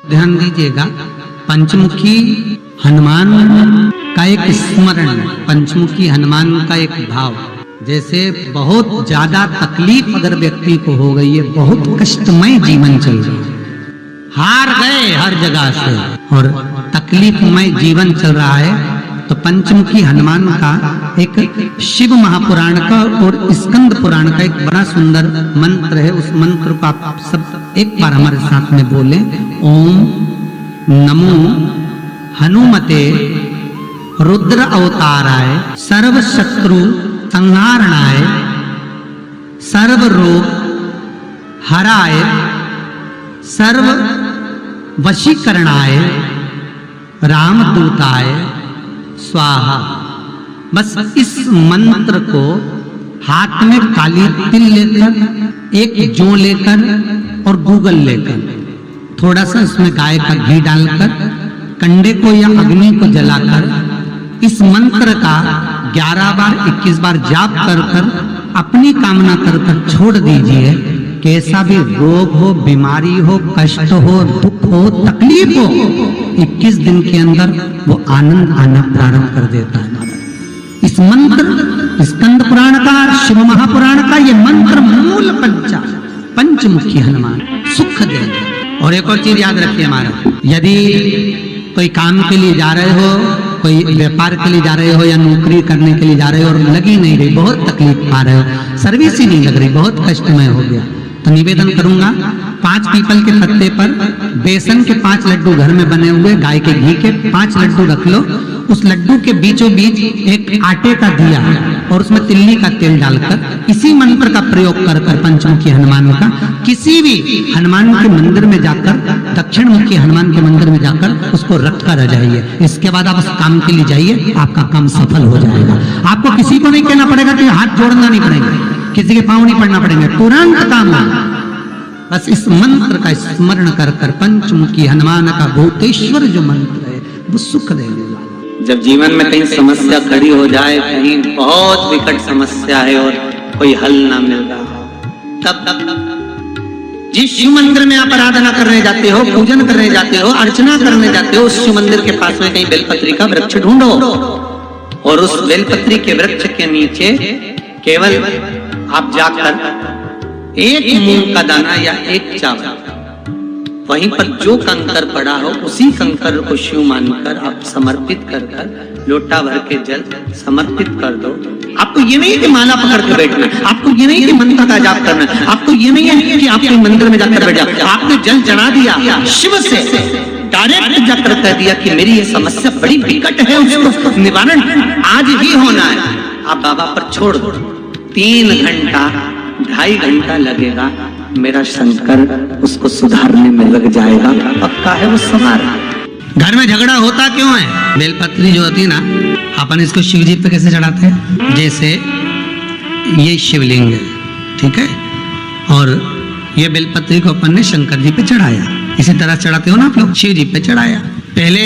ध्यान दीजिएगा, पंचमुखी हनुमान का एक स्मरण, पंचमुखी हनुमान का एक भाव। जैसे बहुत ज्यादा तकलीफ अगर व्यक्ति को हो गई है, बहुत कष्टमय जीवन चल रहा है, हार गए हर जगह से और तकलीफमय जीवन चल रहा है, तो पंचमुखी हनुमान का एक शिव महापुराण का और स्कंद पुराण का एक बड़ा सुंदर मंत्र है। उस मंत्र को आप सब एक बार हमारे साथ में बोलें। ओम नमो हनुमते रुद्र अवताराय सर्व शत्रु संहारणाय सर्व रोग हराय सर्व वशीकरणाय रामदूताय स्वाहा। बस इस मंत्र को हाथ में काली तिल लेकर, एक जौ लेकर और गूगल लेकर, थोड़ा सा इसमें गाय का घी डालकर, कंडे को या अग्नि को जलाकर इस मंत्र का 11 बार 21 बार जाप कर कर अपनी कामना कर कर छोड़ दीजिए। कैसा भी रोग हो, बीमारी हो, कष्ट हो, दुख हो, तकलीफ हो, 21 दिन के अंदर वो आनंद आना प्रारंभ कर देता है। इस मंत्र स्कंद पुराण का, शिव महापुराण का ये मंत्र मूल पंचमुखी हनुमान सुख देगा। और एक और चीज याद रखिए हमारा, यदि कोई काम के लिए जा रहे हो, कोई व्यापार के लिए जा रहे हो या नौकरी करने के लिए जा रहे हो और लगी नहीं रही, बहुत तकलीफ पा रहे हो, सर्विस ही नहीं लग रही, बहुत कष्टमय हो गया, तो निवेदन करूंगा 5 पीपल के पत्ते पर बेसन के 5 लड्डू घर में बने हुए, गाय के घी के 5 लड्डू रख लो, उस लड्डू के बीचों बीच एक आटे का दिया और उसमें तिल्ली का तेल डालकर इसी मंत्र का प्रयोग कर कर पंचमुखी हनुमान का किसी भी हनुमान के मंदिर में जाकर, दक्षिण मुखी हनुमान के मंदिर में जाकर उसको रख कर आ जाइए। इसके बाद आप उस काम के लिए जाइए, आपका काम सफल हो जाएगा। आपको किसी को नहीं कहना पड़ेगा कि हाथ जोड़ना नहीं पड़ेगा, किसी के पांव नहीं पड़ना पड़ेंगे, तुरंत काम होगा। बस इस मंत्र का स्मरण कर कर पंचमुखी हनुमान का भूतेश्वर जो मंत्र है वो सुख देने वाला। जब जीवन में कहीं समस्या खड़ी हो जाए, कहीं बहुत विकट समस्या है और कोई हल ना मिल रहा हो, तब जिस शिव मंदिर में आप आराधना करने जाते हो, पूजन करने जाते हो, अर्चना करने जाते हो, उस शिव मंदिर के पास में कहीं बेलपत्री का वृक्ष ढूंढो और उस बेलपत्री के वृक्ष के नीचे केवल आप जाकर एक मूंग का दाना या एक चावल, वहीं पर जो कंकर पड़ा हो उसी कंकर को शिव मानकर आप समर्पित कर कर लोटा भर के जल समर्पित कर दो। आपको ये नहीं कि माला पकड़ के बैठना, आपको ये नहीं कि मंत्र का जाप करना, आपको ये नहीं है कि आपके मंदिर में जाकर बैठ जाओ। आपने जल चढ़ा दिया, शिव से डायरेक्ट जाकर कह दिया कि मेरी ये समस्या बड़ी विकट है, उसको निवारण आज ही होना है। आप बाबा पर छोड़ दो, 3 घंटा 2.5 घंटा लगेगा, मेरा शंकर उसको सुधारने में लग जाएगा, पक्का है वो संभाल। घर में झगड़ा होता क्यों है? बेलपत्री जो होती ना, अपन इसको शिव जी पे कैसे चढ़ाते हैं? जैसे ये शिवलिंग है, ठीक है, और ये बेलपत्री को अपन ने शंकर जी पे चढ़ाया, इसी तरह चढ़ाते हो ना आप लोग, शिव जी पे चढ़ाया। पहले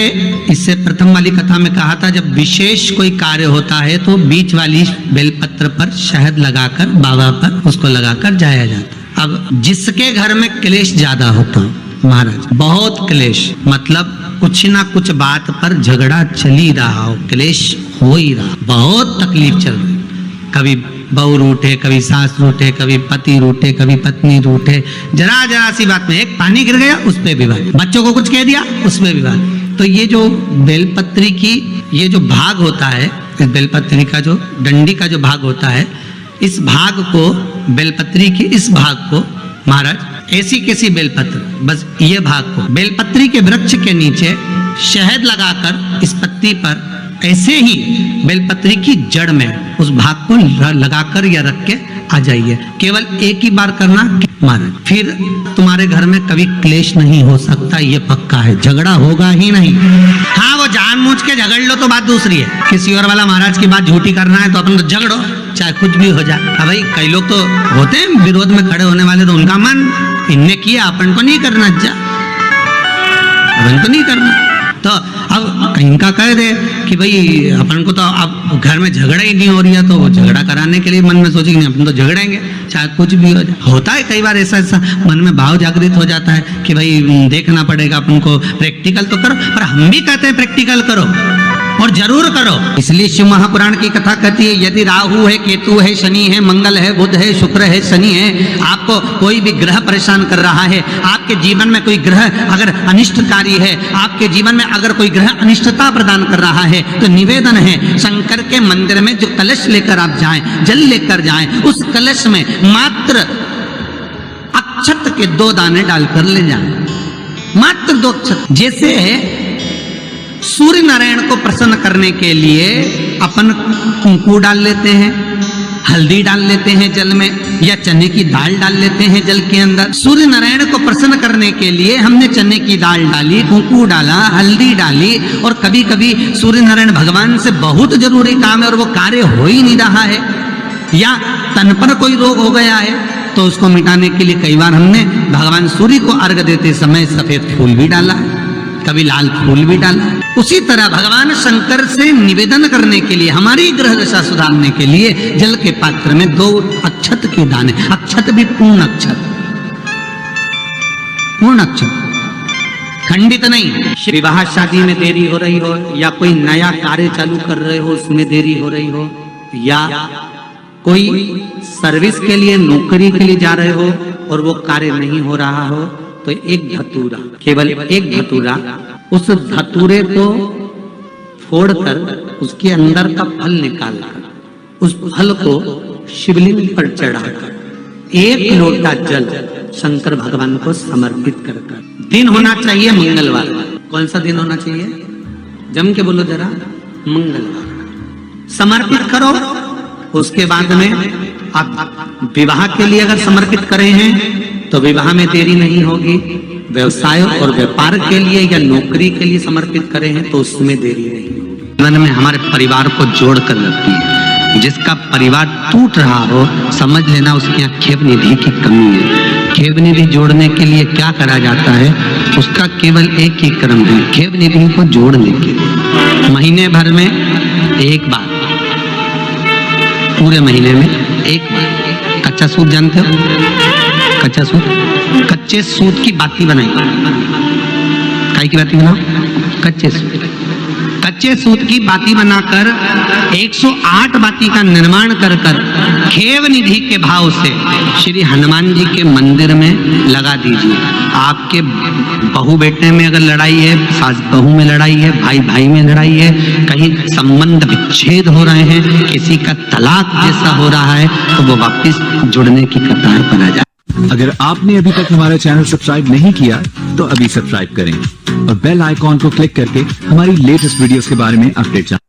इससे प्रथम वाली कथा में कहा था, जब विशेष कोई कार्य होता है तो बीच वाली बेलपत्र पर शहद लगाकर बाबा पर उसको लगाकर जाया जाता। अब जिसके घर में क्लेश ज्यादा होता महाराज, बहुत क्लेश, मतलब कुछ ना कुछ बात पर झगड़ा चल ही रहा हो, क्लेश हो ही रहा, बहुत तकलीफ चल रही, कभी बहू रूठे, कभी सास रूठे, कभी पति रूठे, कभी पत्नी रूठे, जरा सी बात में एक पानी गिर गया उस पे विवाद, बच्चों को कुछ कह दिया उसमें विवाद। तो ये जो बेलपत्री की ये जो भाग होता है, इस बेलपत्री का जो डंडी का जो भाग होता है, इस भाग को, बेलपत्री के इस भाग को महाराज, ऐसी कैसी बेलपत्र, बस ये भाग को बेलपत्री के वृक्ष के नीचे शहद लगाकर इस पत्ती पर ऐसे ही बेलपत्री की जड़ में उस भाग को लगाकर या रख के आ जाइए। केवल एक ही बार करना महाराज, फिर तुम्हारे घर में कभी क्लेश नहीं हो सकता, ये पक्का है, झगड़ा होगा ही नहीं। हाँ, वो जानबूझ के झगड़ लो तो बात दूसरी है, किसी और वाला महाराज की बात झूठी करना है तो अपन तो झगड़ो, चाहे कुछ भी हो जाए। अब भाई कई लोग तो होते हैं विरोध में खड़े होने वाले, तो उनका मन, इनने किया अपन को नहीं करना, अपन को नहीं करना। तो अब कहीं का कह दे कि भाई अपन को तो अब घर में झगड़ा ही नहीं हो रही है, तो वो झगड़ा कराने के लिए मन में सोचे कि नहीं अपन तो झगड़ेंगे, चाहे कुछ भी हो जाए। होता है कई बार ऐसा मन में भाव जागृत हो जाता है कि भाई देखना पड़ेगा अपन को, प्रैक्टिकल तो करो। पर हम भी कहते हैं प्रैक्टिकल करो और जरूर करो। इसलिए शिव महापुराण की कथा कहती है, यदि राहु है, केतु है, शनि है, मंगल है, बुध है, शुक्र है, शनि है, आपको कोई भी ग्रह परेशान कर रहा है, आपके जीवन में कोई ग्रह अगर अनिष्टकारी है, आपके जीवन में अगर कोई ग्रह अनिष्टता प्रदान कर रहा है, तो निवेदन है शंकर के मंदिर में जो कलश लेकर आप जाएं, जल लेकर जाएं, उस कलश में मात्र अक्षत के 2 दाने डालकर ले जाएं, मात्र 2 अक्षत। जैसे सूर्य नारायण को प्रसन्न करने के लिए अपन कुंकू डाल लेते हैं, हल्दी डाल लेते हैं जल में, या चने की दाल डाल लेते हैं जल के अंदर। सूर्य नारायण को प्रसन्न करने के लिए हमने चने की दाल डाली, कुंकू डाला, हल्दी डाली, और कभी कभी सूर्य नारायण भगवान से बहुत जरूरी काम है और वो कार्य हो ही नहीं रहा है, या तन पर कोई रोग हो गया है, तो उसको मिटाने के लिए कई बार हमने भगवान सूर्य को अर्घ देते समय सफेद फूल भी डाला, कभी लाल फूल भी डाला। उसी तरह भगवान शंकर से निवेदन करने के लिए, हमारी ग्रह दशा सुधारने के लिए जल के पात्र में 2 अक्षत के दाने, अक्षत भी पूर्ण अक्षत, पूर्ण अक्षत, खंडित नहीं। विवाह शादी में देरी हो रही हो, या कोई नया कार्य चालू कर रहे हो उसमें देरी हो रही हो, या कोई सर्विस के लिए, नौकरी के लिए जा रहे हो और वो कार्य नहीं हो रहा हो, तो एक धतूरा, केवल एक धतूरा, उस धतूरे को फोड़कर उसके अंदर का फल निकालकर उस फल को शिवलिंग पर चढ़ाकर 1 लोटा जल शंकर भगवान को समर्पित कर। दिन होना चाहिए मंगलवार। कौन सा दिन होना चाहिए? जम के बोलो जरा, मंगलवार समर्पित करो। उसके बाद में आप विवाह के लिए अगर समर्पित करे हैं तो विवाह में देरी नहीं होगी। व्यवसाय और व्यापार के लिए या नौकरी के लिए समर्पित करे हैं तो उसमें देरी नहीं होगी। जीवन में हमारे परिवार को जोड़ कर रखती है। जिसका परिवार टूट रहा हो, समझ लेना उसके यहाँ खेव निधि की कमी है। खेव निधि जोड़ने के लिए क्या करा जाता है? उसका केवल एक ही क्रम है, खेव निधि को जोड़ने के लिए महीने भर में एक बार, पूरे महीने में एक बार कच्चा सूत जानते हो? कच्चा सूत, कच्चे सूत की बाती बनाई। काय की बाती बनाओ? कच्चे सूत, कच्चे सूत की बाती बनाकर 108 बाती का निर्माण कर खेव निधि के भाव से श्री हनुमान जी के मंदिर में लगा दीजिए। आपके बहू बेटे में अगर लड़ाई है, सास बहू में लड़ाई है, भाई भाई में लड़ाई है, कहीं संबंध विच्छेद हो रहे हैं, किसी का तलाक जैसा हो रहा है, तो वो वापस जुड़ने की कतार पर आ जाए। अगर आपने अभी तक हमारा चैनल सब्सक्राइब नहीं किया तो अभी सब्सक्राइब करें और बेल आइकॉन को क्लिक करके हमारी लेटेस्ट वीडियोस के बारे में अपडेट जानें।